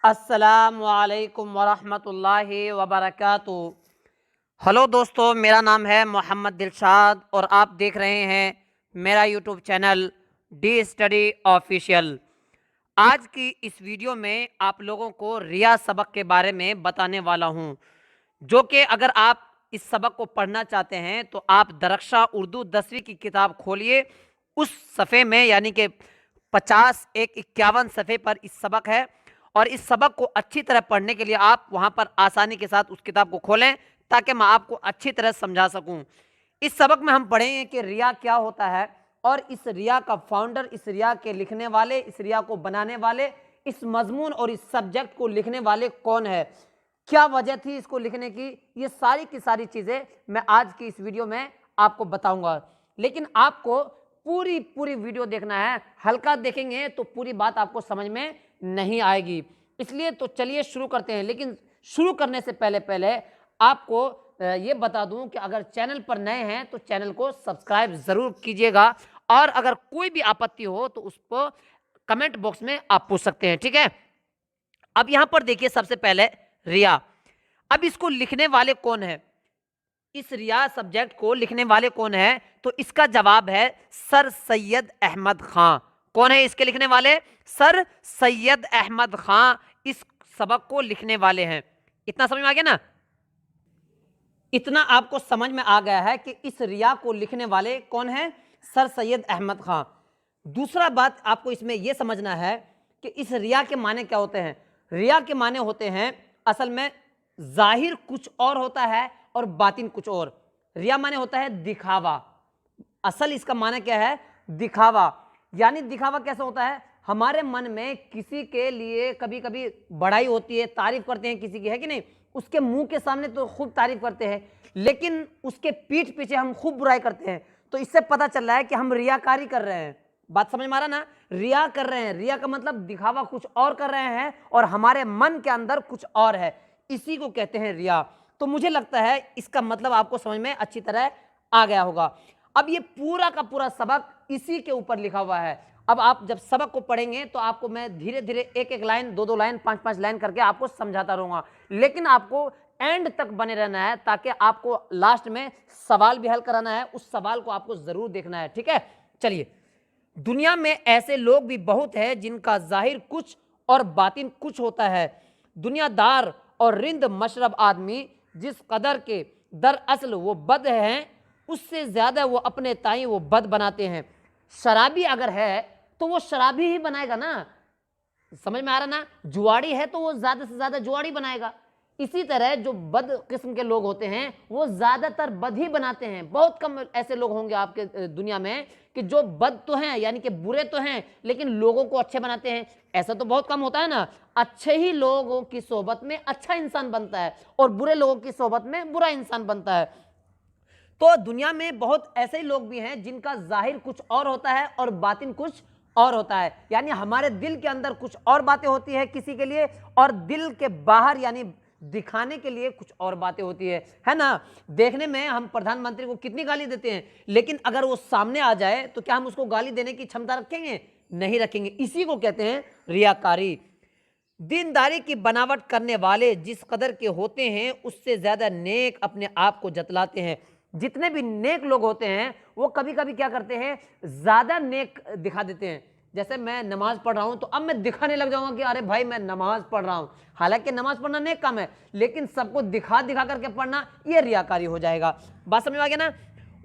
अस्सलामुअलैकुम वरहमतुल्लाहि वबरकातुहू। हेलो दोस्तों, मेरा नाम है मोहम्मद दिलशाद और आप देख रहे हैं मेरा YouTube channel D study official. आज की इस वीडियो में आप लोगों को रिया सबक के बारे में बताने वाला हूं, जो कि अगर आप इस सबक को पढ़ना चाहते हैं तो आप दरख्शा उर्दू 10वीं की किताब खोलिए। उस सफ़े में यानी कि 51 सफ़े पर इस सबक है और इस सबक को अच्छी तरह पढ़ने के लिए आप वहां पर आसानी के साथ उस किताब को खोलें ताकि मैं आपको अच्छी तरह समझा सकूं। इस सबक में हम पढ़ेंगे कि रिया क्या होता है और इस रिया का फाउंडर, इस रिया के लिखने वाले, इस रिया को बनाने वाले, इस मजमून और इस सब्जेक्ट को लिखने वाले कौन है, क्या वजह थी इसको लिखने की। ये सारी की सारी चीज़ें मैं आज की इस वीडियो में आपको बताऊंगा, लेकिन आपको पूरी पूरी वीडियो देखना है। हल्का देखेंगे तो पूरी बात आपको समझ में नहीं आएगी। इसलिए तो चलिए शुरू करते हैं। लेकिन शुरू करने से पहले पहले आपको ये बता दूं कि अगर चैनल पर नए हैं तो चैनल को सब्सक्राइब ज़रूर कीजिएगा और अगर कोई भी आपत्ति हो तो उसको कमेंट बॉक्स में आप पूछ सकते हैं, ठीक है। अब यहां पर देखिए, सबसे पहले रिया। अब इसको लिखने वाले कौन है, इस रिया सब्जेक्ट को लिखने वाले कौन है, तो इसका जवाब है सर सैयद अहमद खां। कौन है इसके लिखने वाले? सर सैयद अहमद खां इस सबक को लिखने वाले हैं। इतना समझ में आ गया ना? इतना आपको समझ में आ गया है कि इस रिया को लिखने वाले कौन है? सर सैयद अहमद खां। दूसरा बात आपको इसमें यह समझना है कि इस रिया के माने क्या होते हैं। रिया के माने होते हैं, असल में जाहिर कुछ और होता है और बातिन कुछ और। रिया माने होता है दिखावा। असल इसका माने क्या है? दिखावा। यानी दिखावा कैसा होता है? हमारे मन में किसी के लिए कभी कभी बड़ाई होती है, तारीफ करते हैं किसी की, है कि नहीं? उसके मुंह के सामने तो खूब तारीफ करते हैं, लेकिन उसके पीठ पीछे हम खूब बुराई करते हैं। तो इससे पता चल रहा है कि हम रियाकारी कर रहे हैं। बात समझ में आ रहा ना? रिया कर रहे हैं। रिया का मतलब दिखावा कुछ और कर रहे हैं और हमारे मन के अंदर कुछ और है, इसी को कहते हैं रिया। तो मुझे लगता है इसका मतलब आपको समझ में अच्छी तरह आ गया होगा। अब ये पूरा का पूरा सबक इसी के ऊपर लिखा हुआ है। अब आप जब सबक को पढ़ेंगे तो आपको मैं धीरे धीरे एक एक लाइन, दो दो लाइन, पांच पांच लाइन करके आपको समझाता रहूंगा, लेकिन आपको एंड तक बने रहना है ताकि आपको लास्ट में सवाल भी हल कराना है। उस सवाल को आपको जरूर देखना है, ठीक है। चलिए, दुनिया में ऐसे लोग भी बहुत हैं जिनका जाहिर कुछ और बातिन कुछ होता है। दुनियादार और रिंद मशरब आदमी जिस कदर के दरअसल वो बद हैं, उससे ज्यादा वो अपने ताई वो बद बनाते हैं। शराबी अगर है तो वो शराबी ही बनाएगा ना, समझ में आ रहा ना? जुआड़ी है तो वो ज्यादा से ज्यादा जुआड़ी बनाएगा। इसी तरह जो बद किस्म के लोग होते हैं वो ज्यादातर बद ही बनाते हैं। बहुत कम ऐसे लोग होंगे आपके दुनिया में कि जो बद तो हैं, यानी कि बुरे तो हैं, लेकिन लोगों को अच्छे बनाते हैं। ऐसा तो बहुत कम होता है ना। अच्छे ही लोगों की सोहबत में अच्छा इंसान बनता है और बुरे लोगों की सोहबत में बुरा इंसान बनता है। तो दुनिया में बहुत ऐसे ही लोग भी हैं जिनका जाहिर कुछ और होता है और बातिन कुछ और होता है। यानी हमारे दिल के अंदर कुछ और बातें होती है किसी के लिए, और दिल के बाहर यानी दिखाने के लिए कुछ और बातें होती है ना? देखने में हम प्रधानमंत्री को कितनी गाली देते हैं, लेकिन अगर वो सामने आ जाए तो क्या हम उसको गाली देने की क्षमता रखेंगे? नहीं रखेंगे। इसी को कहते हैं रियाकारी। दीनदारी की बनावट करने वाले जिस कदर के होते हैं उससे ज्यादा नेक अपने आप को जतलाते हैं। जितने भी नेक लोग होते हैं वो कभी कभी क्या करते हैं, ज्यादा नेक दिखा देते हैं। जैसे मैं नमाज पढ़ रहा हूं तो अब मैं दिखाने लग जाऊंगा कि अरे भाई मैं नमाज पढ़ रहा हूं। हालांकि नमाज पढ़ना नेक काम है, लेकिन सबको दिखा दिखा करके पढ़ना ये रियाकारी हो जाएगा। बात समझ में आ गया ना?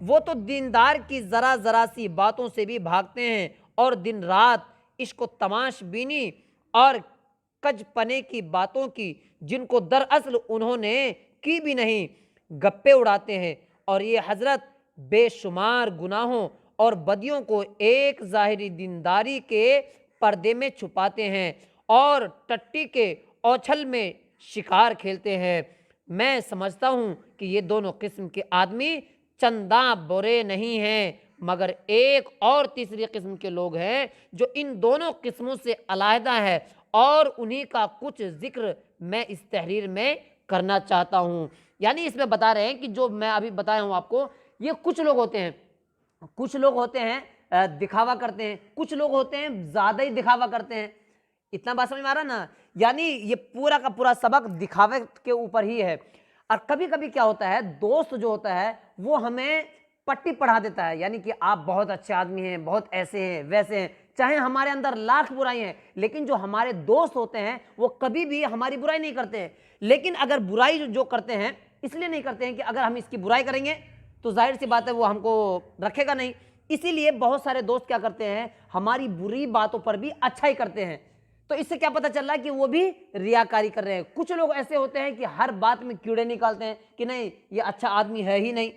वो तो दीनदार की जरा जरा सी बातों से भी भागते हैं और दिन रात इश्क तमाशबीनी और कजपने की बातों की, जिनको दरअसल उन्होंने की भी नहीं, गप्पे उड़ाते हैं। और ये हजरत बेशुमार गुनाहों और बदियों को एक जाहिरी दीनदारी के पर्दे में छुपाते हैं और टट्टी के औछल में शिकार खेलते हैं। मैं समझता हूं कि ये दोनों किस्म के आदमी चंदा बुरे नहीं हैं, मगर एक और तीसरी किस्म के लोग हैं जो इन दोनों किस्मों से अलहदा है, और उन्हीं का कुछ जिक्र मैं इस तहरीर में करना चाहता हूं। यानी इसमें बता रहे हैं कि जो मैं अभी बताया हूं आपको, ये कुछ लोग होते हैं। कुछ लोग होते हैं दिखावा करते हैं, कुछ लोग होते हैं ज्यादा ही दिखावा करते हैं। इतना बात समझ में आ रहा ना। यानी ये पूरा का पूरा सबक दिखावे के ऊपर ही है। और कभी कभी क्या होता है, दोस्त जो होता है वो हमें पट्टी पढ़ा देता है, यानी कि आप बहुत अच्छे आदमी हैं, बहुत ऐसे हैं वैसे हैं, चाहे हमारे अंदर लाख बुराई हैं, लेकिन जो हमारे दोस्त होते हैं वो कभी भी हमारी बुराई नहीं करते हैं। लेकिन अगर बुराई जो करते हैं इसलिए नहीं करते हैं कि अगर हम इसकी बुराई करेंगे तो जाहिर सी बात है वो हमको रखेगा नहीं। इसीलिए बहुत सारे दोस्त क्या करते हैं, हमारी बुरी बातों पर भी अच्छा ही करते हैं। तो इससे क्या पता चल रहा है कि वो भी रियाकारी कर रहे हैं। कुछ लोग ऐसे होते हैं कि हर बात में कीड़े निकालते हैं कि नहीं ये अच्छा आदमी है ही नहीं,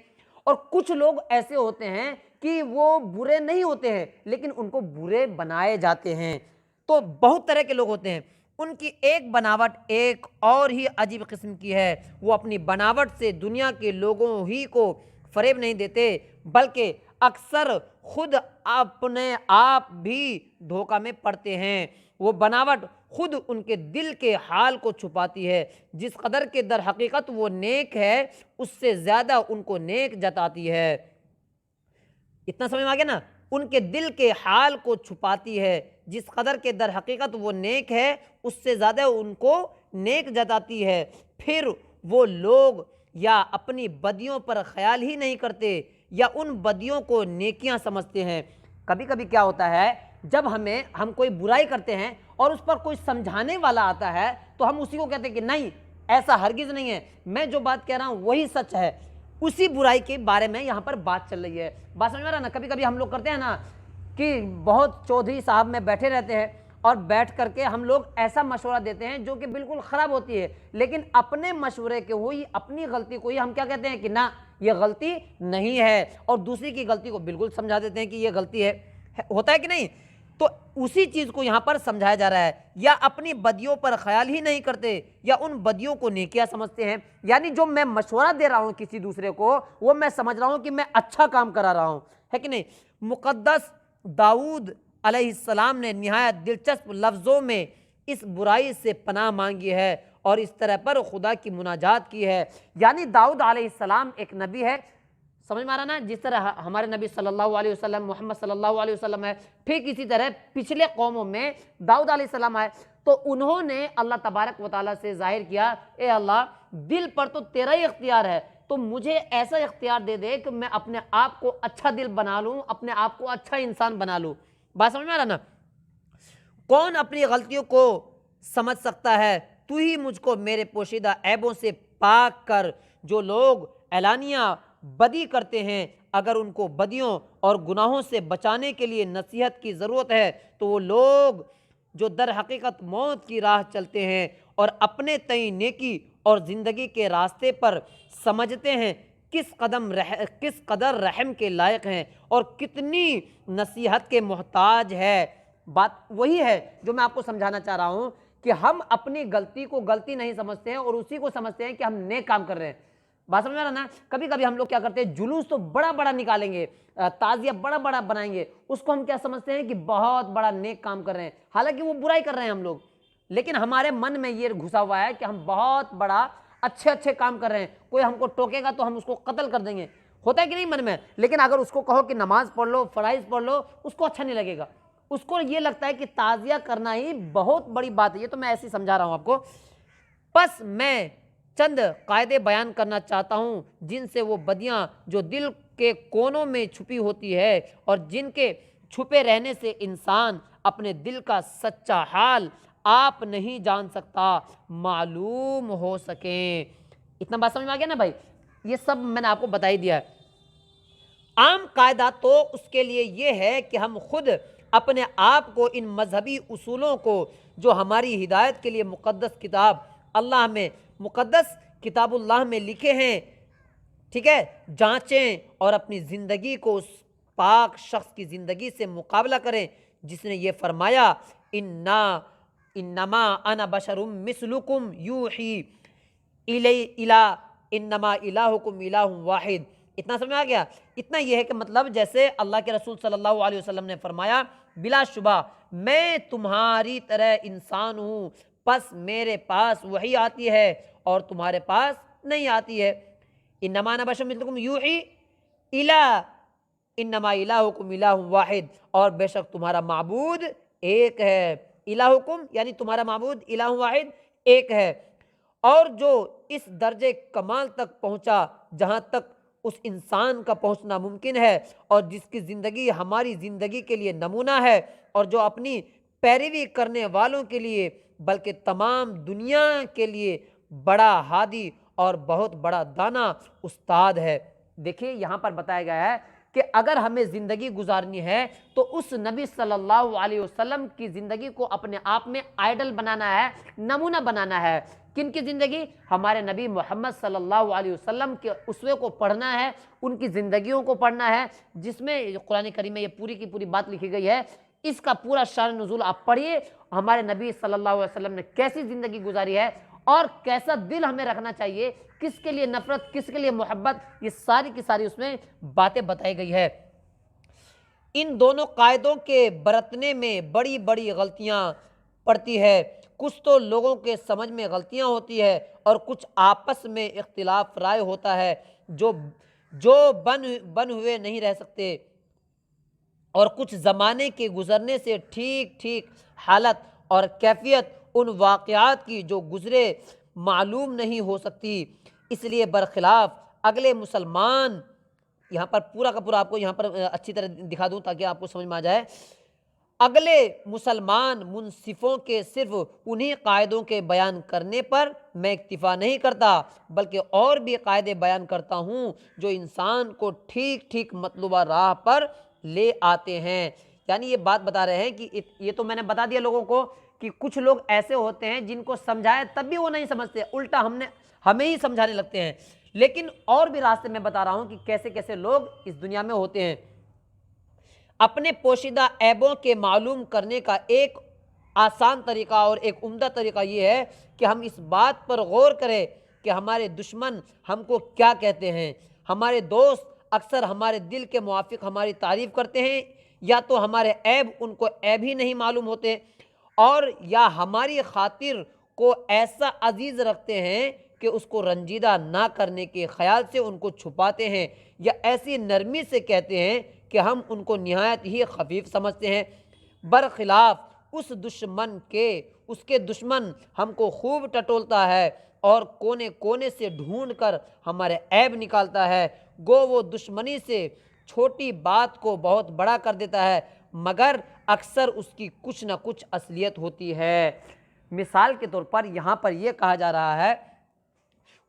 और कुछ लोग ऐसे होते हैं कि वो बुरे नहीं होते हैं लेकिन उनको बुरे बनाए जाते हैं। तो बहुत तरह के लोग होते हैं, उनकी एक बनावट एक और ही अजीब किस्म की है। वो अपनी बनावट से दुनिया के लोगों ही को फरेब नहीं देते, बल्कि अक्सर खुद अपने आप भी धोखा में पड़ते हैं। वो बनावट खुद उनके दिल के हाल को छुपाती है। जिस कदर के दर हकीकत वो नेक है उससे ज़्यादा उनको नेक जताती है। इतना समझ में आ गया ना। उनके दिल के हाल को छुपाती है, जिस कदर के दर हकीकत वो नेक है उससे ज़्यादा उनको नेक जताती है। फिर वो लोग या अपनी बदियों पर ख्याल ही नहीं करते या उन बदियों को नेकियां समझते हैं। कभी कभी क्या होता है, जब हम कोई बुराई करते हैं और उस पर कोई समझाने वाला आता है तो हम उसी को कहते हैं कि नहीं ऐसा हरगिज़ नहीं है, मैं जो बात कह रहा हूँ वही सच है। उसी बुराई के बारे में यहाँ पर बात चल रही है। बात समझ में आ रहा है ना। कभी कभी हम लोग करते हैं ना कि बहुत चौधरी साहब में बैठे रहते हैं और बैठ करके हम लोग ऐसा मशवरा देते हैं जो कि बिल्कुल ख़राब होती है, लेकिन अपने मशवरे के हुई अपनी गलती को ही हम क्या कहते हैं कि ना ये गलती नहीं है, और दूसरी की गलती को बिल्कुल समझा देते हैं कि ये गलती है। होता है कि नहीं। तो उसी चीज़ को यहाँ पर समझाया जा रहा है। या अपनी बदियों पर ख्याल ही नहीं करते या उन बदियों को नेकियां समझते हैं। यानी जो मैं मशवरा दे रहा हूँ किसी दूसरे को वो मैं समझ रहा हूँ कि मैं अच्छा काम करा रहा हूँ, है कि नहीं। मुक़द्दस दाऊद अलैहिस्सलाम ने निहायत दिलचस्प लफ्ज़ों में इस बुराई से पनाह मांगी है और इस तरह पर खुदा की मुनाजात की है। यानी दाऊद अलैहिस्सलाम एक नबी है, समझ में आ रहा ना। जिस तरह हमारे नबी सल्लल्लाहु अलैहि वसल्लम मोहम्मद सल्लल्लाहु अलैहि वसल्लम है, ठीक इसी तरह पिछले कौमों में दाऊद अलैहिस्सलाम आए तो उन्होंने अल्लाह तबारक व तआला से जाहिर किया, ए अल्लाह दिल पर तो तेरा ही इख्तियार है, तो मुझे ऐसा इख्तियार दे दे कि मैं अपने आप को अच्छा दिल बना लूँ, अपने आप को अच्छा इंसान बना लूँ। बात समझ में आ रहा ना। कौन अपनी गलतियों को समझ सकता है, तू ही मुझको मेरे पोशीदा ऐबों से पाक कर। जो लोग एलानिया बदी करते हैं अगर उनको बदियों और गुनाहों से बचाने के लिए नसीहत की ज़रूरत है तो वो लोग जो दर हकीकत मौत की राह चलते हैं और अपने तय नेकी और ज़िंदगी के रास्ते पर समझते हैं किस कदर रहम के लायक हैं और कितनी नसीहत के मोहताज है। बात वही है जो मैं आपको समझाना चाह रहा हूँ कि हम अपनी गलती को गलती नहीं समझते हैं और उसी को समझते हैं कि हम नेक काम कर रहे हैं। बात समझ में आ रहा ना। कभी कभी हम लोग क्या करते हैं, जुलूस तो बड़ा बड़ा निकालेंगे, ताजिया बड़ा बड़ा बनाएंगे, उसको हम क्या समझते हैं कि बहुत बड़ा नेक काम कर रहे हैं, हालांकि वो बुराई कर रहे हैं हम लोग। लेकिन हमारे मन में ये घुसा हुआ है कि हम बहुत बड़ा अच्छे अच्छे काम कर रहे हैं। कोई हमको टोकेगा तो हम उसको कत्ल कर देंगे, होता है कि नहीं मन में। लेकिन अगर उसको कहो कि नमाज पढ़ लो, फराइज पढ़ लो, उसको अच्छा नहीं लगेगा। उसको ये लगता है कि ताजिया करना ही बहुत बड़ी बात है। ये तो मैं ऐसे ही समझा रहा हूं आपको। बस मैं चंद कायदे बयान करना चाहता हूं जिनसे वो बदियां जो दिल के कोनों में छुपी होती है और जिनके छुपे रहने से इंसान अपने दिल का सच्चा हाल आप नहीं जान सकता मालूम हो सके। इतना बात समझ में आ गया ना भाई। ये सब मैंने आपको बता ही दिया है। आम कायदा तो उसके लिए ये है कि हम खुद अपने आप को इन मजहबी उसूलों को जो हमारी हिदायत के लिए मुक़द्दस किताब अल्लाह में मुक़द्दस किताबुल्लाह में लिखे हैं, ठीक है, जांचें और अपनी ज़िंदगी को उस पाक शख्स की ज़िंदगी से मुकाबला करें जिसने ये फरमाया इन्नमा अना बशरुम मिसलुकुम यूही इला इन्नमा इलाहुकुम इलाहुम वाहिद। इतना समझ में आ गया। इतना यह है कि मतलब जैसे अल्लाह के रसूल सल्लल्लाहु अलैहि वसल्लम ने फरमाया, बिलाशुबा मैं तुम्हारी तरह इंसान हूँ, बस मेरे पास वही आती है और तुम्हारे पास नहीं आती है। इन्नमा अना बशरुम मिसलुकुम यूही इला इन्नमा इलाहुकुम इलाहुम वाहिद, और बेशक तुम्हारा माबूद एक है इलाहुकुम यानी तुम्हारा माबूद इलाहु वाहिद एक है। और जो इस दर्जे कमाल तक पहुंचा जहां तक उस इंसान का पहुंचना मुमकिन है और जिसकी ज़िंदगी हमारी ज़िंदगी के लिए नमूना है और जो अपनी पैरवी करने वालों के लिए बल्कि तमाम दुनिया के लिए बड़ा हादी और बहुत बड़ा दाना उस्ताद है। देखिए यहाँ पर बताया गया है कि अगर हमें ज़िंदगी गुजारनी है तो उस नबी सल्लल्लाहु अलैहि वसल्लम की ज़िंदगी को अपने आप में आइडल बनाना है, नमूना बनाना है। किन की ज़िंदगी? हमारे नबी मोहम्मद सल्लल्लाहु अलैहि वसल्लम के उसवे को पढ़ना है, उनकी ज़िंदगियों को पढ़ना है, जिसमें कुरान करीम में ये पूरी की पूरी बात लिखी गई है। इसका पूरा शान नुज़ूल आप पढ़िए, हमारे नबी सल्लल्लाहु अलैहि वसल्लम ने कैसी ज़िंदगी गुजारी है और कैसा दिल हमें रखना चाहिए, किसके लिए नफरत, किसके लिए मोहब्बत, ये सारी की सारी उसमें बातें बताई गई है। इन दोनों कायदों के बरतने में बड़ी बड़ी गलतियां पड़ती है। कुछ तो लोगों के समझ में गलतियां होती है और कुछ आपस में इख्तिलाफ राय होता है जो जो बन हुए नहीं रह सकते और कुछ ज़माने के गुज़रने से ठीक ठीक हालत और कैफियत उन वाक़यात की जो गुज़रे मालूम नहीं हो सकती। इसलिए बरखिलाफ़ अगले मुसलमान, यहाँ पर पूरा का पूरा आपको यहाँ पर अच्छी तरह दिखा दूँ ताकि आपको समझ में आ जाए। अगले मुसलमान मुनसिफ़ों के सिर्फ़ उन्हीं कायदों के बयान करने पर मैं इक्तिफ़ा नहीं करता बल्कि और भी कायदे बयान करता हूँ जो इंसान को ठीक ठीक मतलूबा राह पर ले आते हैं। यानी ये बात बता रहे हैं कि ये तो मैंने बता दिया लोगों को कि कुछ लोग ऐसे होते हैं जिनको समझाए तब भी वो नहीं समझते, उल्टा हमें ही समझाने लगते हैं। लेकिन और भी रास्ते मैं बता रहा हूं कि कैसे कैसे लोग इस दुनिया में होते हैं। अपने पोशीदा ऐबों के मालूम करने का एक आसान तरीका और एक उम्दा तरीका ये है कि हम इस बात पर गौर करें कि हमारे दुश्मन हमको क्या कहते हैं। हमारे दोस्त अक्सर हमारे दिल के मुआफिक हमारी तारीफ़ करते हैं, या तो हमारे ऐब उनको ऐब ही नहीं मालूम होते, और या हमारी खातिर को ऐसा अजीज़ रखते हैं कि उसको रंजीदा ना करने के ख्याल से उनको छुपाते हैं, या ऐसी नरमी से कहते हैं कि हम उनको निहायत ही खफीफ समझते हैं। बरखिलाफ़ उस दुश्मन के उसके दुश्मन हमको खूब टटोलता है और कोने कोने से ढूंढ कर हमारे ऐब निकालता है। गो वो दुश्मनी से छोटी बात को बहुत बड़ा कर देता है, मगर अक्सर उसकी कुछ ना कुछ असलियत होती है। मिसाल के तौर पर यहाँ पर यह कहा जा रहा है,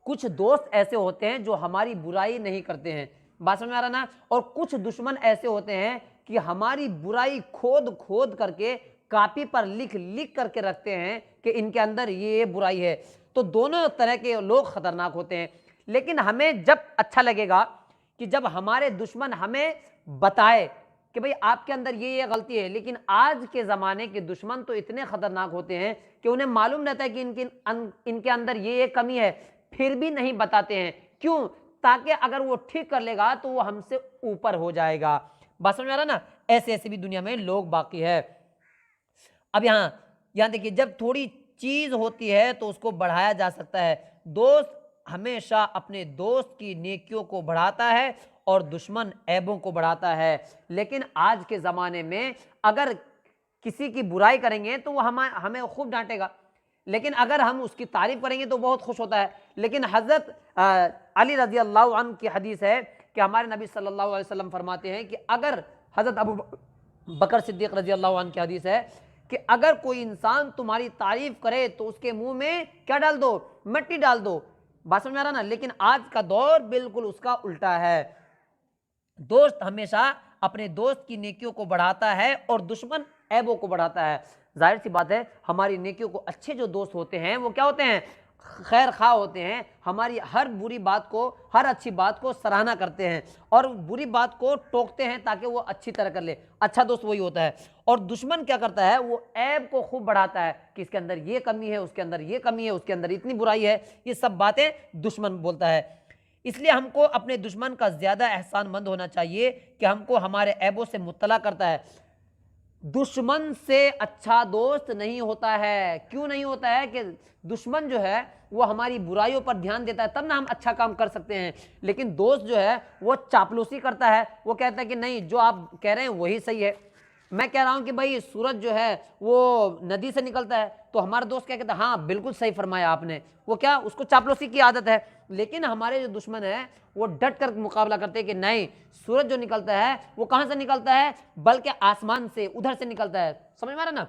कुछ दोस्त ऐसे होते हैं जो हमारी बुराई नहीं करते हैं, बात समझ में आ रहा ना, और कुछ दुश्मन ऐसे होते हैं कि हमारी बुराई खोद खोद करके कापी पर लिख लिख करके रखते हैं कि इनके अंदर ये बुराई है। तो दोनों तरह के लोग खतरनाक होते हैं। लेकिन हमें जब अच्छा लगेगा कि जब हमारे दुश्मन हमें बताए कि भाई आपके अंदर ये गलती है, लेकिन आज के ज़माने के दुश्मन तो इतने ख़तरनाक होते हैं कि उन्हें मालूम रहता है कि इनके अंदर ये कमी है, फिर भी नहीं बताते हैं। क्यों? ताकि अगर वो ठीक कर लेगा तो वो हमसे ऊपर हो जाएगा। बात समझ में आ रहा ना? ऐसे ऐसे भी दुनिया में लोग बाकी है। अब यहाँ देखिए, जब थोड़ी चीज़ होती है तो उसको बढ़ाया जा सकता है। दोस्त हमेशा अपने दोस्त की नेकियों को बढ़ाता है और दुश्मन ऐबों को बढ़ाता है। लेकिन आज के ज़माने में अगर किसी की बुराई करेंगे तो वो हमें खूब डांटेगा, लेकिन अगर हम उसकी तारीफ़ करेंगे तो बहुत खुश होता है। लेकिन हज़रत अली रज़ी अल्लाह अन्हु की हदीस है कि हमारे नबी सल्लल्लाहु अलैहि वसल्लम फरमाते हैं कि अगर हज़रत अबू बकर सिद्दीक़ रज़ी अल्लाह अन्हु की हदीस है कि अगर कोई इंसान तुम्हारी तारीफ़ करे तो उसके मुंह में क्या डाल दो? मिट्टी डाल दो। बात समझ में आ रहा ना? लेकिन आज का दौर बिल्कुल उसका उल्टा है। दोस्त हमेशा अपने दोस्त की नेकियों को बढ़ाता है और दुश्मन ऐबों को बढ़ाता है। जाहिर सी बात है, हमारी नेकियों को अच्छे जो दोस्त होते हैं वो क्या होते हैं? खैर खा होते हैं। हमारी हर बुरी बात को, हर अच्छी बात को सराहना करते हैं और बुरी बात को टोकते हैं ताकि वो अच्छी तरह कर ले। अच्छा दोस्त वही होता है। और दुश्मन क्या करता है? वो ऐब को खूब बढ़ाता है कि इसके अंदर ये कमी है, उसके अंदर ये कमी है, उसके अंदर इतनी बुराई है। ये सब बातें दुश्मन बोलता है। इसलिए हमको अपने दुश्मन का ज़्यादा एहसानमंद होना चाहिए कि हमको हमारे ऐबों से मुत्तला करता है। दुश्मन से अच्छा दोस्त नहीं होता है। क्यों नहीं होता है? कि दुश्मन जो है वो हमारी बुराइयों पर ध्यान देता है, तब ना हम अच्छा काम कर सकते हैं। लेकिन दोस्त जो है वो चापलूसी करता है, वो कहता है कि नहीं, जो आप कह रहे हैं वही सही है। मैं कह रहा हूं कि भाई सूरज जो है वो नदी से निकलता है, तो हमारा दोस्त क्या कहता है, हाँ बिल्कुल सही फरमाया आपने, वो क्या, उसको चापलूसी की आदत है। लेकिन हमारे जो दुश्मन है वो डट कर मुकाबला करते हैं कि नहीं, सूरज जो निकलता है वो कहां से निकलता है, बल्कि आसमान से, उधर से निकलता है। समझ में आ रहा ना?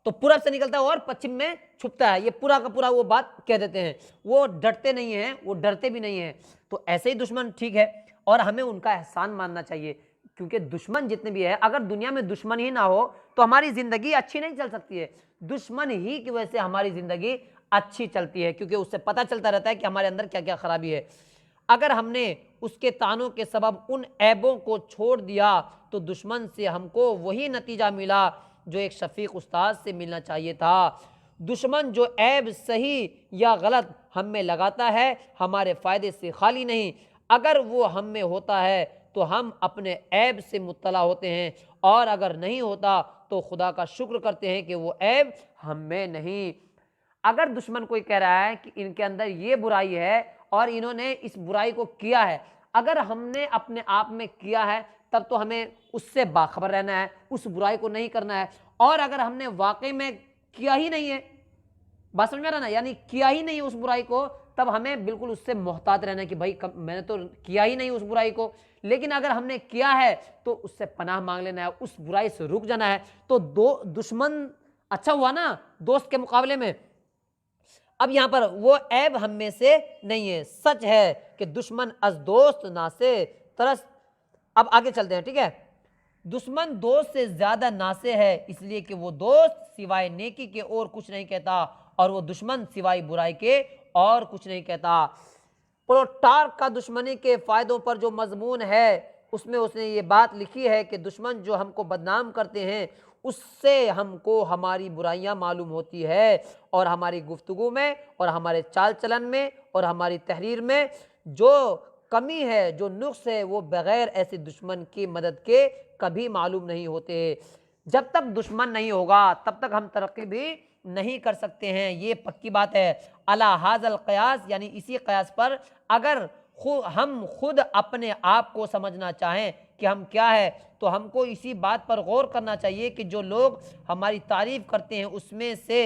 तो पूरब से निकलता है और पश्चिम में छुपता है, ये पूरा का पूरा वो बात कह देते हैं। वो डरते नहीं हैं, वो डरते भी नहीं हैं। तो ऐसे ही दुश्मन ठीक है, और हमें उनका एहसान मानना चाहिए, क्योंकि दुश्मन जितने भी है, अगर दुनिया में दुश्मन ही ना हो तो हमारी जिंदगी अच्छी नहीं चल सकती है। दुश्मन ही की वजह से हमारी जिंदगी अच्छी चलती है, क्योंकि उससे पता चलता रहता है कि हमारे अंदर क्या क्या खराबी है। अगर हमने उसके तानों के सबब उन ऐबों को छोड़ दिया तो दुश्मन से हमको वही नतीजा मिला जो एक शफीक उस्ताद से मिलना चाहिए था। दुश्मन जो ऐब सही या गलत हम में लगाता है, हमारे फ़ायदे से खाली नहीं। अगर वो हम में होता है तो हम अपने ऐब से मुत्तला होते हैं, और अगर नहीं होता तो खुदा का शुक्र करते हैं कि वो ऐब हम में नहीं। अगर दुश्मन कोई कह रहा है कि इनके अंदर ये बुराई है और इन्होंने इस बुराई को किया है, अगर हमने अपने आप में किया है तब तो हमें उससे बाखबर रहना है, उस बुराई को नहीं करना है। और अगर हमने वाकई में किया ही नहीं है, बात समझ में आ रहा ना, यानी किया ही नहीं उस बुराई को, तब हमें बिल्कुल उससे मोहतात रहना है कि भाई मैंने तो किया ही नहीं उस बुराई को। लेकिन अगर हमने किया है तो उससे पनाह मांग लेना है, उस बुराई से रुक जाना है। तो दो दुश्मन अच्छा हुआ ना दोस्त के मुकाबले में। अब यहां पर वो ऐब हम में से नहीं है। सच है कि दुश्मन अज दोस्त ना से तरस। अब आगे चलते हैं, ठीक है। दुश्मन दोस्त से ज्यादा नासे है, इसलिए कि वो दोस्त सिवाय नेकी के और कुछ नहीं कहता, और वो दुश्मन सिवाय बुराई के और कुछ नहीं कहता। प्लूटार्क का दुश्मनी के फायदों पर जो मजमून है, उसमें उसने ये बात लिखी है कि दुश्मन जो हमको बदनाम करते हैं उससे हमको हमारी बुराइयां मालूम होती है, और हमारी गुफ्तगू में और हमारे चाल चलन में और हमारी तहरीर में जो कमी है, जो नुक्स है, वो बगैर ऐसे दुश्मन की मदद के कभी मालूम नहीं होते। जब तक दुश्मन नहीं होगा तब तक हम तरक्की भी नहीं कर सकते हैं, ये पक्की बात है। अला हाजल कयास, यानी इसी कयास पर अगर हम खुद अपने आप को समझना चाहें कि हम क्या है, तो हमको इसी बात पर गौर करना चाहिए कि जो लोग हमारी तारीफ करते हैं उसमें से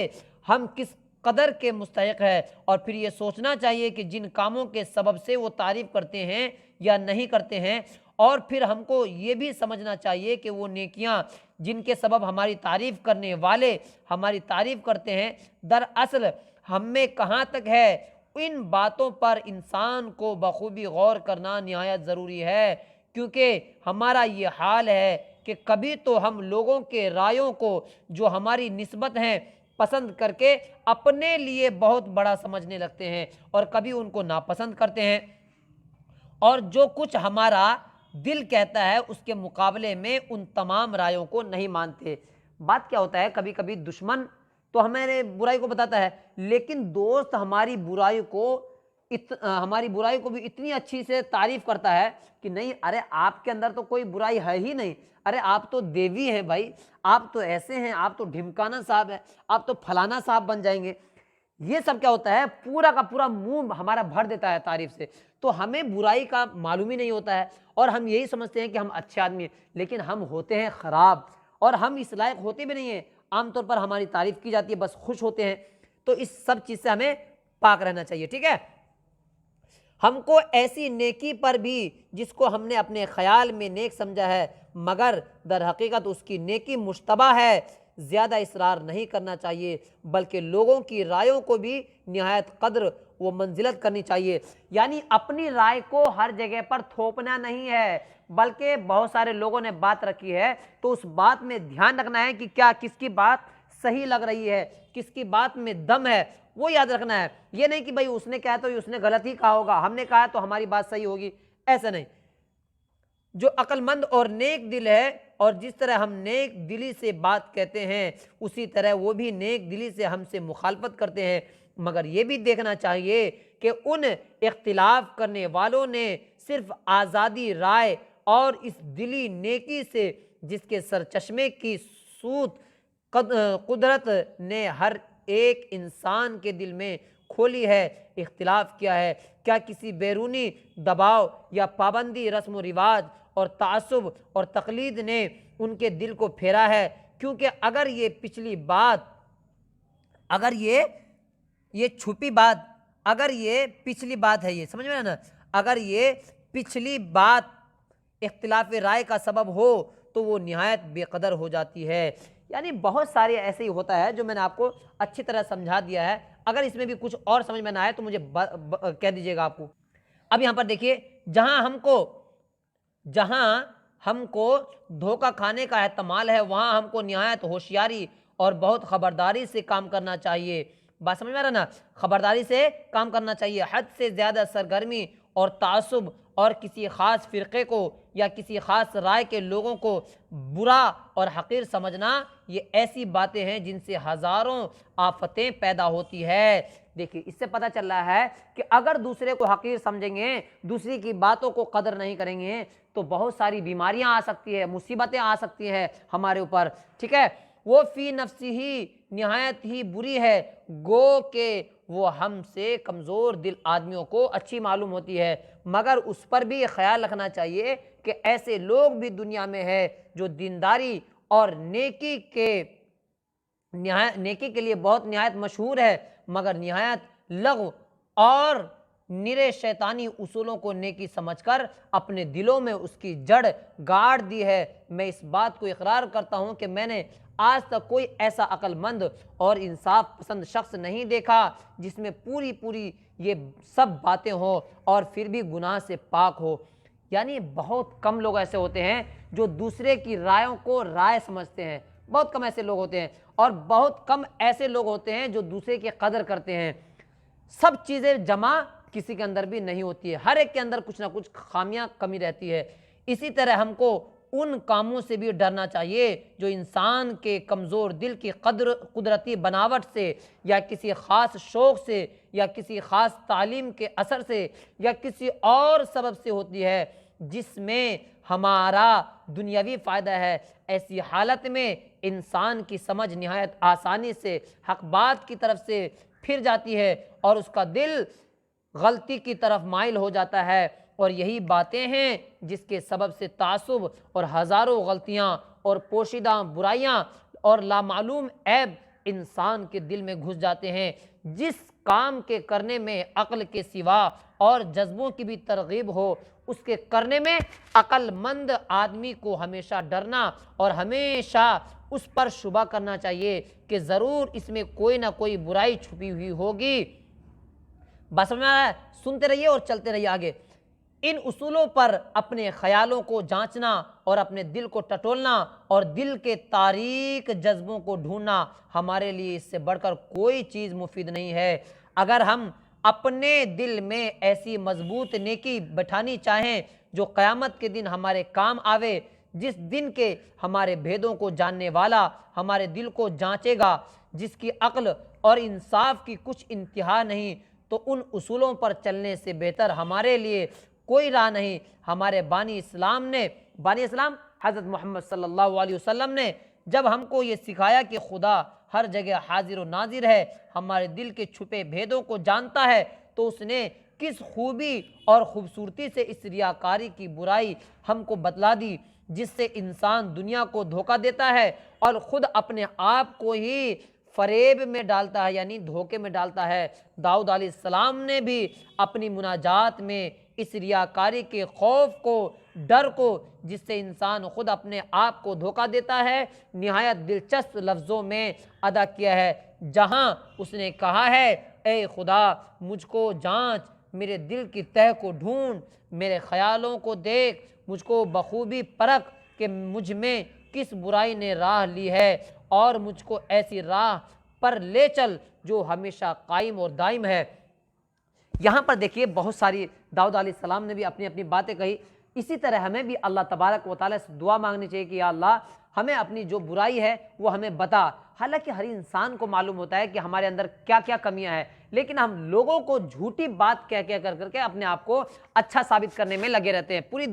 हम किस कदर के मुस्तहिक है, और फिर ये सोचना चाहिए कि जिन कामों के सबब से वो तारीफ करते हैं या नहीं करते हैं, और फिर हमको ये भी समझना चाहिए कि वो नेकियां जिनके सबब हमारी तारीफ करने वाले हमारी तारीफ करते हैं, दरअसल हम में कहाँ तक है। इन बातों पर इंसान को बखूबी गौर करना निहायत ज़रूरी है, क्योंकि हमारा ये हाल है कि कभी तो हम लोगों के रायों को जो हमारी निस्बत हैं पसंद करके अपने लिए बहुत बड़ा समझने लगते हैं, और कभी उनको नापसंद करते हैं, और जो कुछ हमारा दिल कहता है उसके मुकाबले में उन तमाम रायों को नहीं मानते। बात क्या होता है, कभी कभी दुश्मन तो हमारे बुराई को बताता है, लेकिन दोस्त हमारी बुराई को भी इतनी अच्छी से तारीफ करता है कि नहीं, अरे आपके अंदर तो कोई बुराई है ही नहीं, अरे आप तो देवी हैं भाई, आप तो ऐसे हैं, आप तो ढिमकाना साहब है, आप तो फलाना साहब बन जाएंगे। ये सब क्या होता है, पूरा का पूरा मुंह हमारा भर देता है तारीफ से। तो हमें बुराई का मालूम ही नहीं होता है, और हम यही समझते हैं कि हम अच्छे आदमी हैं, लेकिन हम होते हैं खराब, और हम इस लायक होते भी नहीं हैं। आमतौर पर हमारी तारीफ की जाती है, बस खुश होते हैं। तो इस सब चीज से हमें पाक रहना चाहिए, ठीक है। हमको ऐसी नेकी पर भी जिसको हमने अपने ख्याल में नेक समझा है, मगर दर हकीकत उसकी नेकी मुश्तबा है, ज़्यादा इसरार नहीं करना चाहिए, बल्कि लोगों की रायों को भी निहायत कद्र व मंजिलत करनी चाहिए। यानी अपनी राय को हर जगह पर थोपना नहीं है, बल्कि बहुत सारे लोगों ने बात रखी है तो उस बात में ध्यान रखना है कि क्या किसकी बात सही लग रही है, किसकी बात में दम है, वो याद रखना है। ये नहीं कि भाई उसने कहा तो उसने गलत ही कहा होगा, हमने कहा तो हमारी बात सही होगी, ऐसा नहीं। जो अक्लमंद और नेक दिल है, और जिस तरह हम नेक दिली से बात कहते हैं उसी तरह वो भी नेक दिली से हमसे मुखालफत करते हैं, मगर ये भी देखना चाहिए कि उन इख्तिलाफ करने वालों ने सिर्फ आज़ादी राय और इस दिली नेकी से जिसके सरचश्मे की सूत कुदरत ने हर एक इंसान के दिल में खोली है, इख्तिलाफ किया है। क्या किसी बैरूनी दबाव या पाबंदी, रस्म व रिवाज और तासुब और तकलीद ने उनके दिल को फेरा है। क्योंकि अगर ये पिछली बात, अगर ये छुपी बात, अगर ये पिछली बात है, ये समझ में ना, अगर ये पिछली बात इख्तिलाफ राय का सबब हो तो वो निहायत बेकदर हो जाती है। यानी बहुत सारे ऐसे ही होता है जो मैंने आपको अच्छी तरह समझा दिया है। अगर इसमें भी कुछ और समझ में ना आए तो मुझे कह दीजिएगा आपको। अब यहाँ पर देखिए, जहाँ हमको धोखा खाने का एहतमाल है वहाँ हमको निहायत होशियारी और बहुत ख़बरदारी से काम करना चाहिए। बात समझ में आ रहा ना, खबरदारी से काम करना चाहिए। हद से ज़्यादा सरगर्मी और तासुब और किसी ख़ास फ़िरक़े को या किसी ख़ास राय के लोगों को बुरा और हक़ीर समझना, ये ऐसी बातें हैं जिनसे हज़ारों आफतें पैदा होती है। देखिए, इससे पता चल रहा है कि अगर दूसरे को हक़ीर समझेंगे, दूसरी की बातों को कदर नहीं करेंगे, तो बहुत सारी बीमारियां आ सकती है, मुसीबतें आ सकती हैं हमारे ऊपर। ठीक है, वो फ़ी नफ्सी ही निहायत ही बुरी है, गो के वो हमसे कमज़ोर दिल आदमियों को अच्छी मालूम होती है। मगर उस पर भी ख्याल रखना चाहिए कि ऐसे लोग भी दुनिया में है जो दीनदारी और नेकी के लिए बहुत निहायत मशहूर है, मगर निहायत लग़्व और निरे शैतानी उसूलों को नेकी समझकर अपने दिलों में उसकी जड़ गाड़ दी है। मैं इस बात को इकरार करता हूँ कि मैंने आज तक कोई ऐसा अक्लमंद और इंसाफ पसंद शख्स नहीं देखा जिसमें पूरी पूरी ये सब बातें हों और फिर भी गुनाह से पाक हो। यानी बहुत कम लोग ऐसे होते हैं जो दूसरे की रायों को राय समझते हैं, बहुत कम ऐसे लोग होते हैं, और बहुत कम ऐसे लोग होते हैं जो दूसरे की कदर करते हैं। सब चीज़ें जमा किसी के अंदर भी नहीं होती है, हर एक के अंदर कुछ ना कुछ खामियां कमी रहती है। इसी तरह हमको उन कामों से भी डरना चाहिए जो इंसान के कमज़ोर दिल की कुदरती बनावट से या किसी ख़ास शौक़ से या किसी ख़ास तालीम के असर से या किसी और सबब से होती है जिसमें हमारा दुनियावी फ़ायदा है। ऐसी हालत में इंसान की समझ निहायत आसानी से हक़ बात की तरफ से फिर जाती है और उसका दिल गलती की तरफ माइल हो जाता है। और यही बातें हैं जिसके सबब से तासुब और हज़ारों गलतियां और पोशीदा बुराइयां और लामालूम ऐब इंसान के दिल में घुस जाते हैं। जिस काम के करने में अक्ल के सिवा और जज्बों की भी तरगीब हो, उसके करने में अक्लमंद आदमी को हमेशा डरना और हमेशा उस पर शुबा करना चाहिए कि ज़रूर इसमें कोई ना कोई बुराई छुपी हुई होगी। बस समझ में आ रहा है? सुनते रहिए और चलते रहिए आगे। इन उसूलों पर अपने ख्यालों को जांचना और अपने दिल को टटोलना और दिल के तारीक जज्बों को ढूंढना हमारे लिए इससे बढ़कर कोई चीज़ मुफीद नहीं है। अगर हम अपने दिल में ऐसी मजबूत नेकी बैठानी चाहें जो क़यामत के दिन हमारे काम आवे, जिस दिन के हमारे भेदों को जानने वाला हमारे दिल को जांचेगा, जिसकी अक्ल और इंसाफ की कुछ इंतहा नहीं, तो उन उसूलों पर चलने से बेहतर हमारे लिए कोई राह नहीं। हमारे बानी इस्लाम हज़रत मोहम्मद सल्लल्लाहु अलैहि वसल्लम ने जब हमको ये सिखाया कि खुदा हर जगह हाजिर और नाजिर है, हमारे दिल के छुपे भेदों को जानता है, तो उसने किस खूबी और ख़ूबसूरती से इस रियाकारी की बुराई हमको बतला दी जिससे इंसान दुनिया को धोखा देता है और ख़ुद अपने आप को ही फरेब में डालता है, यानी धोखे में डालता है। दाऊद अलैहिस्सलाम ने भी अपनी मुनाजात में इस रियाकारी के खौफ को, डर को, जिससे इंसान खुद अपने आप को धोखा देता है, निहायत दिलचस्प लफ्ज़ों में अदा किया है, जहाँ उसने कहा है, ए खुदा मुझको जांच, मेरे दिल की तह को ढूंढ, मेरे ख्यालों को देख, मुझको बखूबी परख कि मुझ में किस बुराई ने राह ली है और मुझको ऐसी राह पर ले चल जो हमेशा कायम और दायम है। यहाँ पर देखिए बहुत सारी दाऊद अलैहिस्सलाम ने भी अपनी अपनी बातें कही। इसी तरह हमें भी अल्लाह तबारक व तआला से दुआ मांगनी चाहिए कि या अल्लाह हमें अपनी जो बुराई है वो हमें बता। हालांकि हर इंसान को मालूम होता है कि हमारे अंदर क्या क्या कमियां हैं, लेकिन हम लोगों को झूठी बात कह कह कर करके अपने आप को अच्छा साबित करने में लगे रहते हैं, पूरी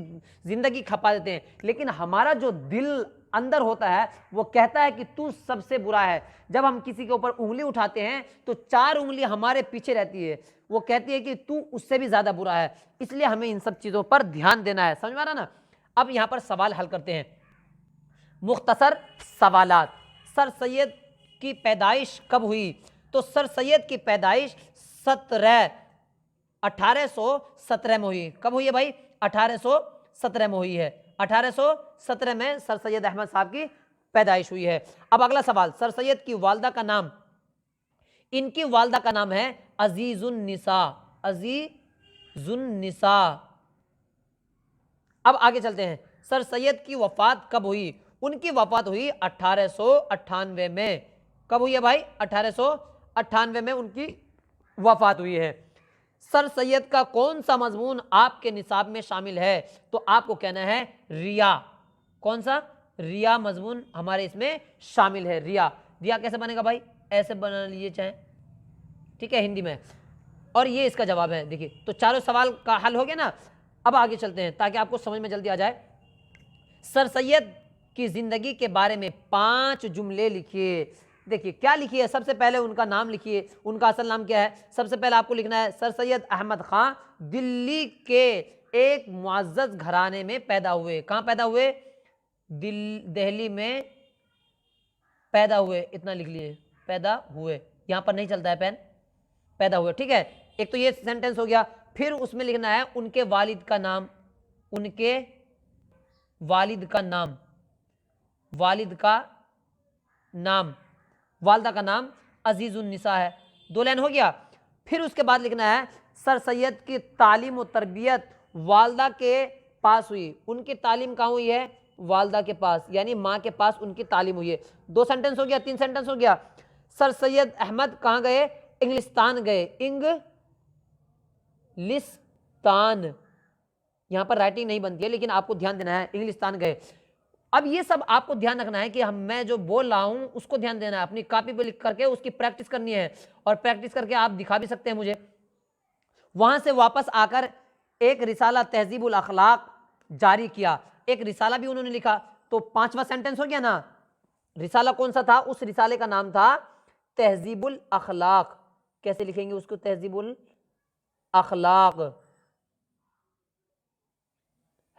ज़िंदगी खपा देते हैं। लेकिन हमारा जो दिल अंदर होता है वो कहता है कि तू सबसे बुरा है। जब हम किसी के ऊपर उंगली उठाते हैं तो 4 उंगली हमारे पीछे रहती है, वो कहती है कि तू उससे भी ज़्यादा बुरा है। इसलिए हमें इन सब चीज़ों पर ध्यान देना है। समझ में आ रहा ना? अब यहां पर सवाल हल करते हैं, मुख्तसर सवालात। सर सैयद की पैदाइश कब हुई? तो सर सैयद की पैदाइश 1817 में हुई। कब हुई है भाई? 1817 में हुई है। 1817 में सर सैयद अहमद साहब की पैदाइश हुई है। अब अगला सवाल, सर सैयद की वालदा का नाम। इनकी वालदा का नाम है अजीजुन निसा। अजीजुन निसा। अब आगे चलते हैं, सर सैयद की वफात कब हुई? उनकी वफात हुई 1898 में। कब हुई है भाई? 1898 में उनकी वफात हुई है। सर सैयद का कौन सा मजमून आपके निसाब में शामिल है? तो आपको कहना है रिया। कौन सा? रिया मजमून हमारे इसमें शामिल है। रिया। रिया कैसे बनेगा भाई? ऐसे बना लीजिए चाहे, ठीक है, हिंदी में। और ये इसका जवाब है। देखिए, तो चारों सवाल का हल हो गया ना। अब आगे चलते हैं ताकि आपको समझ में जल्दी आ जाए। सर सैयद की जिंदगी के बारे में 5 जुमले लिखिए। देखिए क्या लिखिए, सबसे पहले उनका नाम लिखिए। उनका असल नाम क्या है? सबसे पहले आपको लिखना है सर सैयद अहमद खां दिल्ली के एक मुअज़्ज़ज़ घराने में पैदा हुए। कहां पैदा हुए? दिल्ली में पैदा हुए। इतना लिख लिए, पैदा हुए। यहां पर नहीं चलता है पेन, पैदा हुए, ठीक है। एक तो ये सेंटेंस हो गया। फिर उसमें लिखना है उनके वालिद का नाम। उनके वालिद का नाम। वालिद का नाम, वालदा का नाम अजीजुन निसा है। 2 लाइन हो गया। फिर उसके बाद लिखना है सर सैयद की तालीम और तरबियत वालदा के पास हुई। उनकी तालीम कहाँ हुई है? वालदा के पास, यानी माँ के पास उनकी तालीम हुई है। 2 सेंटेंस हो गया। 3 सेंटेंस हो गया। सर सैयद अहमद कहाँ गए? इंग्लिस्तान गए। इंग्लिस्तान। यहां पर राइटिंग नहीं बनती है, लेकिन आपको ध्यान देना है, इंग्लिस्तान गए। अब ये सब आपको ध्यान रखना है कि मैं जो बोल रहा हूं उसको ध्यान देना है। अपनी कॉपी पे लिख करके उसकी प्रैक्टिस करनी है, और प्रैक्टिस करके आप दिखा भी सकते हैं मुझे। वहां से वापस आकर एक रिसाला तहजीबुल अखलाक जारी किया। एक रिसाला भी उन्होंने लिखा। तो 5वां सेंटेंस हो गया ना। रिसाला कौन सा था? उस रिसाले का नाम था तहजीबुल अखलाक। कैसे लिखेंगे उसको? तहजीबुल अखलाक,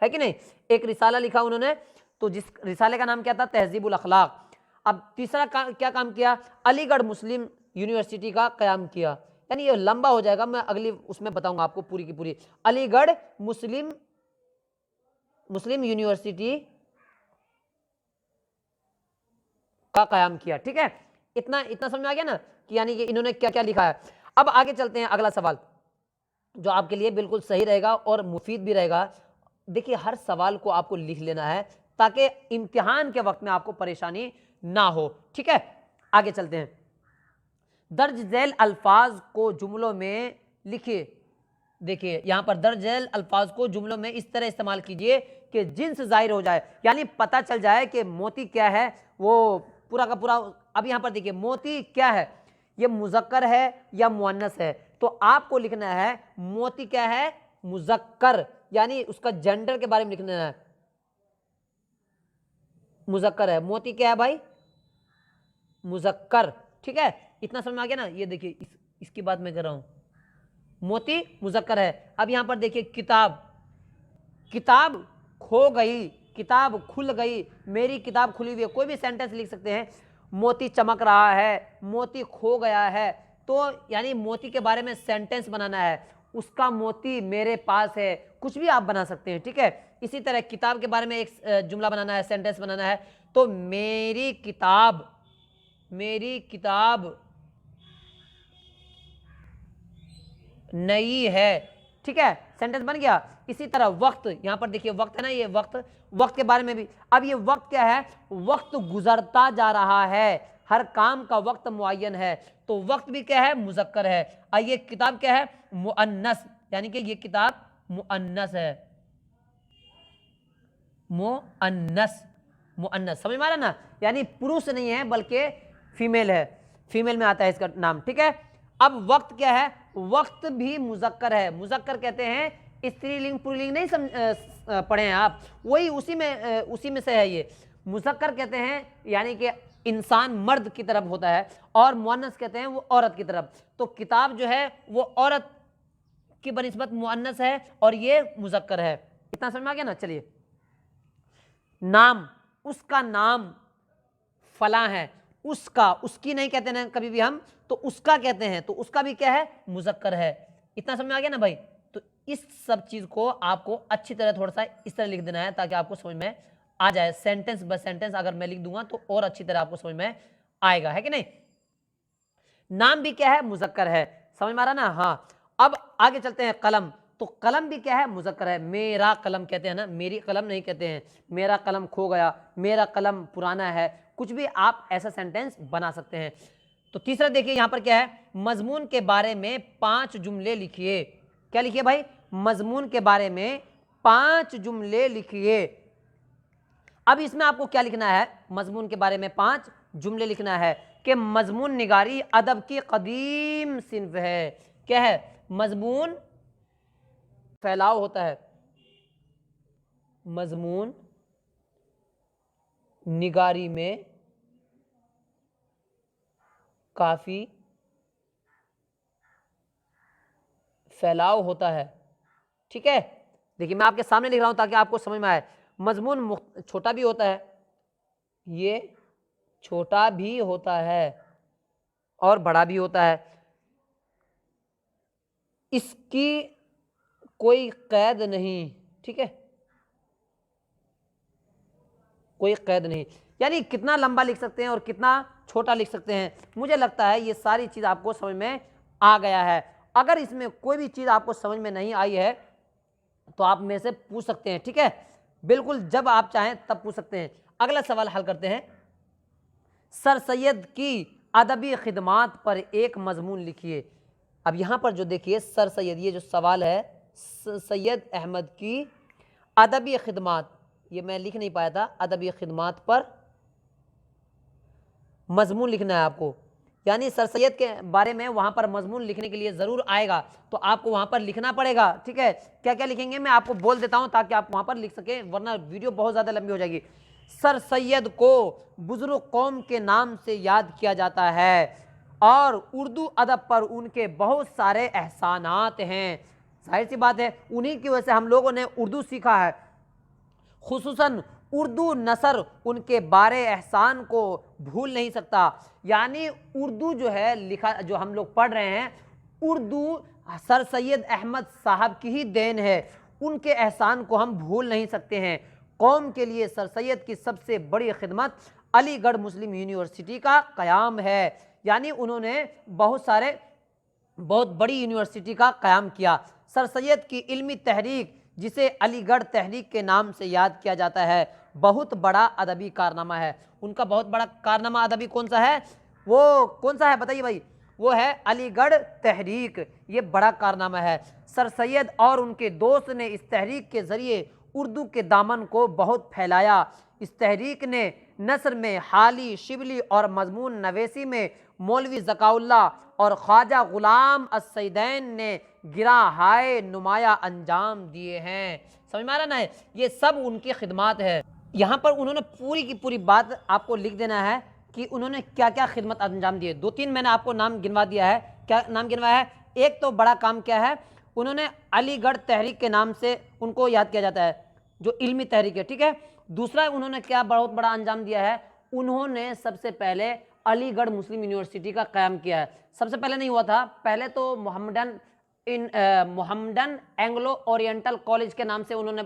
है कि नहीं? एक रिसाला लिखा उन्होंने, तो जिस रिसाले का नाम क्या था? तहजीबुल अखलाक। अब तीसरा क्या काम किया? अलीगढ़ मुस्लिम यूनिवर्सिटी का कयाम किया। यानी ये लंबा हो जाएगा, मैं अगली उसमें बताऊंगा आपको पूरी की पूरी। अलीगढ़ मुस्लिम यूनिवर्सिटी का कयाम किया, ठीक है। इतना समझ में आ गया ना कि यानी कि इन्होंने क्या क्या लिखा है। अब आगे चलते हैं, अगला सवाल जो आपके लिए बिल्कुल सही रहेगा और मुफीद भी रहेगा। देखिए, हर सवाल को आपको लिख लेना है ताकि इम्तिहान के वक्त में आपको परेशानी ना हो, ठीक है। आगे चलते हैं। दर्ज झैल अल्फाज को जुमलों में लिखिए। देखिए यहां पर दर्ज झैल अल्फाज को जुमलों में इस तरह इस्तेमाल कीजिए कि जिन्स जाहिर हो जाए, यानी पता चल जाए कि मोती क्या है, वो पूरा का पूरा। अब यहां पर देखिए, मोती क्या है? ये मुज़क्कर है या मुअन्नस है? तो आपको लिखना है मोती क्या है? मुज़क्कर, यानी उसका जेंडर के बारे में लिखना है। मुज़क्कर है। मोती क्या है भाई? मुज़क्कर, ठीक है। इतना समझ में आ गया ना। ये देखिए, इसकी बात मैं कर रहा हूं, मोती मुज़क्कर है। अब यहां पर देखिए, किताब, किताब खो गई, किताब खुल गई, मेरी किताब खुली हुई है। कोई भी सेंटेंस लिख सकते हैं। मोती चमक रहा है, मोती खो गया है, तो यानी मोती के बारे में सेंटेंस बनाना है। उसका मोती मेरे पास है, कुछ भी आप बना सकते हैं, ठीक है। इसी तरह किताब के बारे में एक जुमला बनाना है, सेंटेंस बनाना है। तो मेरी किताब नई है, ठीक है, सेंटेंस बन गया। इसी तरह वक्त, यहां पर देखिए वक्त है ना, ये वक्त के बारे में भी। अब ये वक्त क्या है? वक्त गुजरता जा रहा है, हर काम का वक्त मुअय्यन है, तो वक्त भी क्या है? मुज़क्कर है। और ये किताब क्या है? मुअन्नस, यानी कि ये किताब मुअन्नस है। मुअन्नस, समझ में आ रहा ना? यानी पुरुष नहीं है बल्कि फीमेल है, फीमेल में आता है इसका नाम, ठीक है। अब वक्त क्या है? वक्त भी मुज़क्कर है। मुज़क्कर कहते हैं, स्त्रीलिंग पुल्लिंग नहीं पढ़े हैं आप, वही उसी में से है ये। मुज़क्कर कहते हैं यानी कि इंसान मर्द की तरफ होता है, और मुअन्नस कहते हैं वो औरत की तरफ। तो किताब जो है वो औरत की बनिस्बत मुअन्नस है और ये मुज़क्कर है। इतना समझ में आ गया ना? चलिए नाम, उसका नाम फलां है, उसका, उसकी नहीं कहते ना कभी भी हम, तो उसका कहते हैं, तो उसका भी क्या है, मुजक्कर है। इतना समझ में आ गया ना भाई। तो इस सब चीज को आपको अच्छी तरह थोड़ा सा इस तरह लिख देना है ताकि आपको समझ में आ जाए। सेंटेंस बाय सेंटेंस अगर मैं लिख दूंगा तो और अच्छी तरह आपको समझ में आएगा, है कि नहीं। नाम भी क्या है, मुजक्कर है, समझ में आ रहा ना। हाँ, अब आगे चलते हैं। कलम, तो कलम भी क्या है, मुजक्कर है। मेरा कलम कहते हैं ना, मेरी कलम नहीं कहते हैं। मेरा कलम खो गया, मेरा कलम पुराना है, कुछ भी आप ऐसा सेंटेंस बना सकते हैं। तो तीसरा देखिए यहां पर क्या है, मजमून के बारे में 5 जुमले लिखिए। क्या लिखिए भाई, मजमून के बारे में 5 जुमले लिखिए। अब इसमें आपको क्या लिखना है, मजमून के बारे में 5 जुमले लिखना है कि मजमून निगारी अदब की कदीम सिन्फ है। क्या है, मजमून फैलाव होता है, मजमून निगारी में काफी फैलाव होता है। ठीक है, देखिए मैं आपके सामने लिख रहा हूं ताकि आपको समझ में आए। मजमून छोटा भी होता है, ये छोटा भी होता है और बड़ा भी होता है, इसकी कोई कैद नहीं। ठीक है, कोई कैद नहीं, यानी कितना लंबा लिख सकते हैं और कितना छोटा लिख सकते हैं। मुझे लगता है ये सारी चीज आपको समझ में आ गया है। अगर इसमें कोई भी चीज आपको समझ में नहीं आई है तो आप मेरे से पूछ सकते हैं। ठीक है, बिल्कुल जब आप चाहें तब पूछ सकते हैं। अगला सवाल हल करते हैं। सर सैयद की अदबी खिदमात पर एक मजमून लिखिए। अब यहां पर जो देखिए सर सैयद, ये जो सवाल है, सैयद अहमद की अदबी खिदमात, ये मैं लिख नहीं पाया था, अदबी खिदमात पर मजमून लिखना है आपको। यानी सर सैयद के बारे में वहां पर मजमून लिखने के लिए जरूर आएगा, तो आपको वहां पर लिखना पड़ेगा। ठीक है, क्या क्या लिखेंगे मैं आपको बोल देता हूं ताकि आप वहां पर लिख सकें, वरना वीडियो बहुत ज्यादा लंबी हो जाएगी। सर सैयद को बुजुर्ग कौम के नाम से याद किया जाता है और उर्दू अदब पर उनके बहुत सारे एहसानात हैं। जाहिर सी बात है, उन्हीं की वजह से हम लोगों ने उर्दू सीखा है। खुसूसन उर्दू नसर उनके बारे एहसान को भूल नहीं सकता। यानी उर्दू जो है लिखा, जो हम लोग पढ़ रहे हैं, उर्दू सर सैयद अहमद साहब की ही देन है। उनके एहसान को हम भूल नहीं सकते हैं। कौम के लिए सर सैयद की सबसे बड़ी खिदमत अलीगढ़ मुस्लिम यूनिवर्सिटी का क़याम है। यानी उन्होंने बहुत बड़ी यूनिवर्सिटी का क़याम किया। सर सैयद की इल्मी तहरीक, जिसे अलीगढ़ तहरीक के नाम से याद किया जाता है, बहुत बड़ा अदबी कारनामा है। उनका बहुत बड़ा कारनामा अदबी कौन सा है, वो कौन सा है बताइए भाई, वो है अलीगढ़ तहरीक। ये बड़ा कारनामा है। सर सैयद और उनके दोस्त ने इस तहरीक के ज़रिए उर्दू के दामन को बहुत फैलाया। इस तहरीक ने नस्र में हाली, शिबली और मजमून नवेसी में मौलवी ज़काउल्ला और ख्वाजा गुलाम अस्सैदैन ने गिरा हाय नुमाया अंजाम दिए हैं। समझ में आ रहा ना है, ये सब उनकी खिदमत है। यहाँ पर उन्होंने पूरी की पूरी बात आपको लिख देना है कि उन्होंने क्या क्या खिदमत अंजाम दिए। 2-3 मैंने आपको नाम गिनवा दिया है। क्या नाम गिनवाया है, एक तो बड़ा काम क्या है, उन्होंने अलीगढ़ तहरीक के नाम से उनको याद किया जाता है, जो इल्मी तहरीक है। ठीक है, दूसरा उन्होंने क्या बहुत बड़ा अंजाम दिया है, उन्होंने सबसे पहले अलीगढ़ मुस्लिम यूनिवर्सिटी का क़याम किया है। सबसे पहले नहीं हुआ था, पहले तो मोहम्मदन एंग्लो ओरिएंटल कॉलेज के नाम से उन्होंने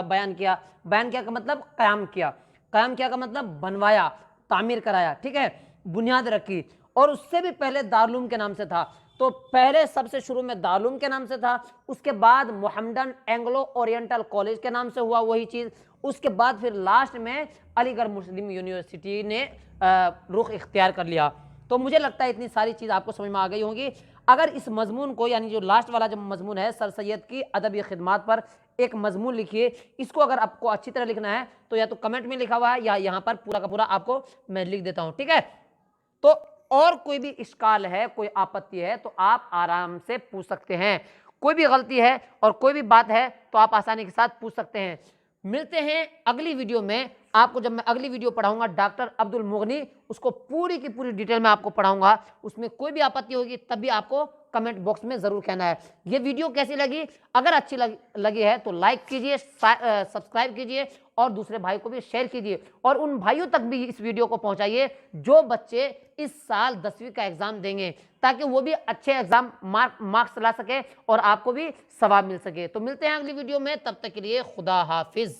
बयान किया। बयान किया का मतलब क़याम किया, क़याम किया का मतलब बनवाया, तामीर कराया। ठीक है, बुनियाद रखी। और उससे भी पहले दारुल के नाम से था। तो पहले सबसे शुरू में दारुल के नाम से था, उसके बाद मोहम्मदन एंग्लो ओरिएंटल कॉलेज के नाम से हुआ वही चीज़, उसके बाद फिर लास्ट में अलीगढ़ मुस्लिम यूनिवर्सिटी ने रुख इख्तियार कर लिया। तो मुझे लगता है इतनी सारी चीज़ आपको समझ में आ गई होंगी। अगर इस मजमून को, यानी जो लास्ट वाला जो मजमून है, सर सैयद की अदबी खिदमात पर एक मजमून लिखिए, इसको अगर आपको अच्छी तरह लिखना है तो या तो कमेंट में लिखा हुआ है या यहाँ पर पूरा का पूरा आपको मैं लिख देता हूँ। ठीक है, तो और कोई भी इश्काल है, कोई आपत्ति है तो आप आराम से पूछ सकते हैं। कोई भी गलती है और कोई भी बात है तो आप आसानी के साथ पूछ सकते हैं। मिलते हैं अगली वीडियो में आपको जब मैं अगली वीडियो पढ़ाऊंगा डॉक्टर अब्दुल मुगनी, उसको पूरी की पूरी डिटेल में आपको पढ़ाऊंगा। उसमें कोई भी आपत्ति होगी तब भी आपको कमेंट बॉक्स में जरूर कहना है। ये वीडियो कैसी लगी? अगर अच्छी लगी है तो लाइक कीजिए, सब्सक्राइब कीजिए और दूसरे भाई को भी शेयर कीजिए, और उन भाइयों तक भी इस वीडियो को पहुंचाइए जो बच्चे इस साल 10वीं का एग्जाम देंगे, ताकि वो भी अच्छे एग्जाम मार्क्स ला सके और आपको भी सवाब मिल सके। तो मिलते हैं अगली वीडियो में, तब तक के लिए खुदा हाफिज।